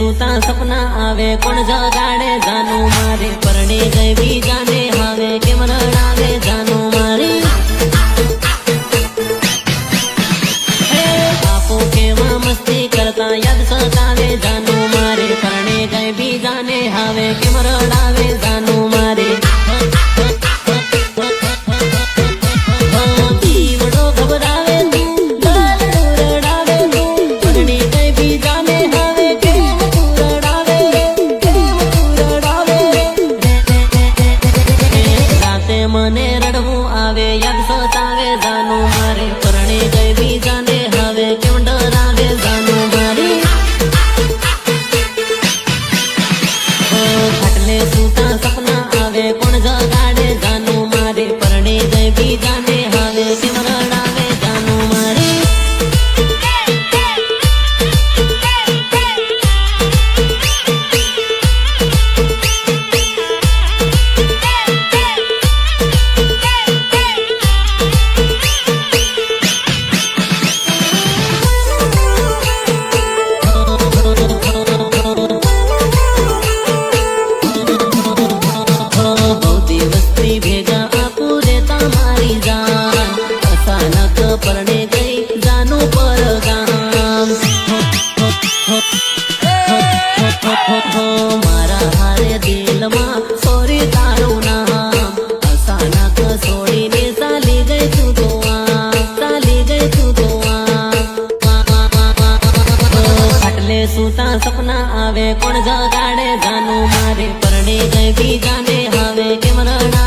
सूता सपना आवे कोण जगाड़े जानू मारे परणे गई बीजाने हावे के मरणावे जानू मारे आपो केवा मस्ती करता याद सतावे जानू मारे परणे गई बीजाने हावे के मरणावे जानू मारे जीवड़ो घबरावे तू रड़ावे तू परणे गई बीजाने हावे के रड़ावे राते मने रड़वू आवे याद सतावे जानू मारे परणे गई बीजाने हावे क्यों डरावे जानू मारे खटले सूता सपना आवे कोण जगाड़े जानू मारे परणे गई बीजाने हावे क्यों रड़ावे जानू मारे भेगा आपू देता मारी जान अचानक परणे गई जानू पर गाम मारा हारे दिल में सोरी तारू नाम अचानक सोड़ी ने चाली गई तू दुआ खटले सूता सपना आवे कोण जगाड़े जानू मारे परणे गई बीजाने हावे के मरना